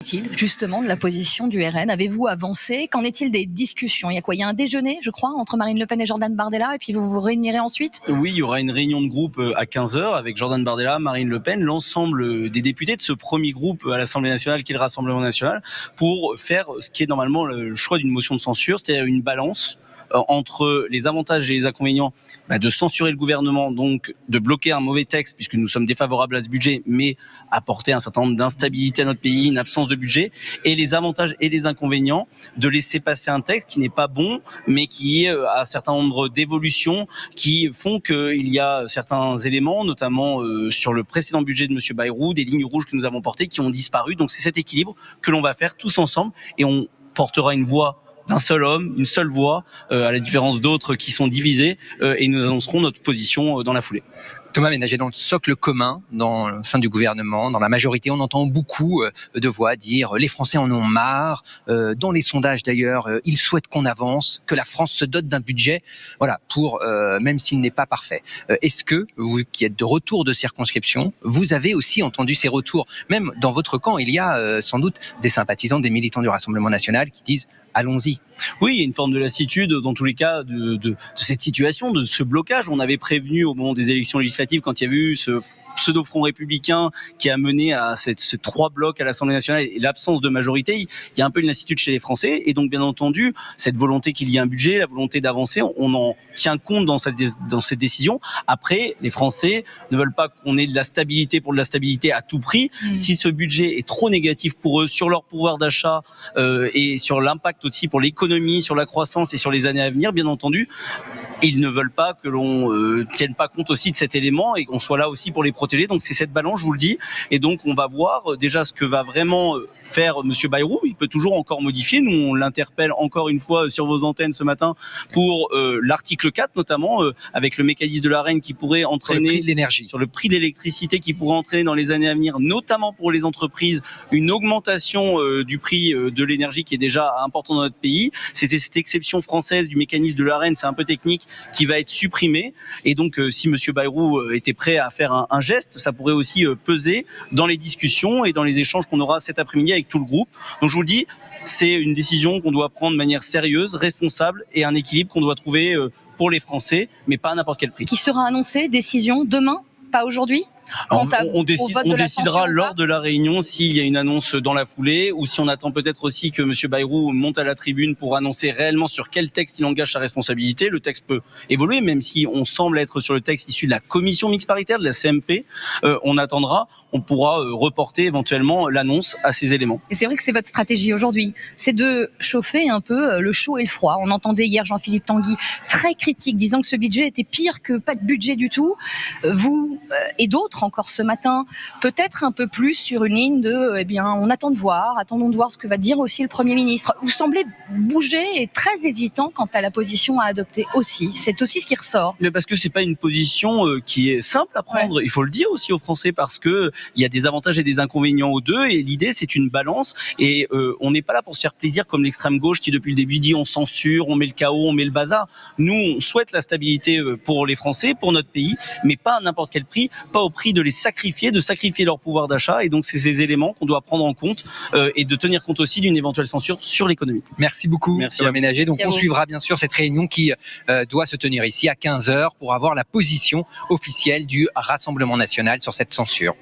est-il justement de la position du RN? Avez-vous avancé? Qu'en est-il des discussions? Il y a quoi? Il y a un déjeuner, je crois, entre Marine Le Pen et Jordan Bardella, et puis vous vous réunirez ensuite? Oui, il y aura une réunion de groupe à 15h avec Jordan Bardella, Marine Le Pen, l'ensemble des députés de ce premier groupe à l'Assemblée nationale qui est le Rassemblement national, pour faire ce qui est normalement le choix d'une motion de censure, c'est-à-dire une balance entre les avantages et les inconvénients de censurer le gouvernement, donc de bloquer un mauvais texte puisque nous sommes défavorables à ce budget, mais apporter un certain nombre d'instabilité à notre pays, une absence de budget, et les avantages et les inconvénients de laisser passer un texte qui n'est pas bon, mais qui a un certain nombre d'évolutions qui font qu'il y a certains éléments, notamment sur le précédent budget de M. Bayrou, des lignes rouges que nous avons portées qui ont disparu. Donc c'est cet équilibre que l'on va faire tous ensemble, et on portera une voix d'un seul homme, une seule voix, à la différence d'autres qui sont divisés, et nous annoncerons notre position dans la foulée. Thomas Ménager, dans le socle commun, dans le sein du gouvernement, dans la majorité, on entend beaucoup de voix dire les Français en ont marre. Dans les sondages d'ailleurs, ils souhaitent qu'on avance, que la France se dote d'un budget, voilà, pour même s'il n'est pas parfait. Est-ce que vous, qui êtes de retour de circonscription, vous avez aussi entendu ces retours? Même dans votre camp, il y a sans doute des sympathisants, des militants du Rassemblement national qui disent allons-y. Oui, il y a une forme de lassitude dans tous les cas de cette situation, de ce blocage. On avait prévenu au moment des élections législatives, quand il y avait eu ce pseudo-front républicain qui a mené à ces 3 blocs à l'Assemblée nationale et l'absence de majorité, il y a un peu une lassitude chez les Français. Et donc, bien entendu, cette volonté qu'il y ait un budget, la volonté d'avancer, on en tient compte dans cette décision. Après, les Français ne veulent pas qu'on ait de la stabilité pour de la stabilité à tout prix. Si ce budget est trop négatif pour eux, sur leur pouvoir d'achat et sur l'impact aussi pour l'économie, sur la croissance et sur les années à venir, bien entendu, ils ne veulent pas que l'on tienne pas compte aussi de cet élément et qu'on soit là aussi pour les protéger. Donc c'est cette balance, je vous le dis. Et donc on va voir déjà ce que va vraiment faire M. Bayrou. Il peut toujours encore modifier. Nous, on l'interpelle encore une fois sur vos antennes ce matin pour l'article 4, notamment avec le mécanisme de l'Arenh qui pourrait entraîner sur le prix de l'électricité, qui pourrait entraîner dans les années à venir, notamment pour les entreprises, une augmentation du prix de l'énergie qui est déjà important dans notre pays. C'était cette exception française du mécanisme de l'Arenh, c'est un peu technique, qui va être supprimée. Et donc si M. Bayrou était prêt à faire un geste, ça pourrait aussi peser dans les discussions et dans les échanges qu'on aura cet après-midi avec tout le groupe. Donc je vous le dis, c'est une décision qu'on doit prendre de manière sérieuse, responsable, et un équilibre qu'on doit trouver pour les Français, mais pas à n'importe quel prix. Qui sera annoncé, décision demain, pas aujourd'hui? On décidera lors de la réunion s'il y a une annonce dans la foulée, ou si on attend peut-être aussi que M. Bayrou monte à la tribune pour annoncer réellement sur quel texte il engage sa responsabilité. Le texte peut évoluer, même si on semble être sur le texte issu de la commission mixte paritaire, de la CMP. On attendra, on pourra reporter éventuellement l'annonce à ces éléments. Et c'est vrai que c'est votre stratégie aujourd'hui, c'est de chauffer un peu le chaud et le froid. On entendait hier Jean-Philippe Tanguy très critique, disant que ce budget était pire que pas de budget du tout. Vous et d'autres encore ce matin, peut-être un peu plus sur une ligne de on attendons de voir ce que va dire aussi le Premier ministre. Vous semblez bouger et très hésitant quant à la position à adopter aussi. C'est aussi ce qui ressort. Mais parce que c'est pas une position qui est simple à prendre. Ouais. Il faut le dire aussi aux Français, parce que il y a des avantages et des inconvénients aux deux, et l'idée c'est une balance, et on n'est pas là pour se faire plaisir comme l'extrême gauche qui depuis le début dit on censure, on met le chaos, on met le bazar. Nous on souhaite la stabilité pour les Français, pour notre pays, mais pas à n'importe quel prix, pas au prix de les sacrifier, de sacrifier leur pouvoir d'achat. Et donc c'est ces éléments qu'on doit prendre en compte et de tenir compte aussi d'une éventuelle censure sur l'économie. Merci beaucoup, Thomas Ménager. Donc on suivra bien sûr cette réunion qui doit se tenir ici à 15h pour avoir la position officielle du Rassemblement national sur cette censure.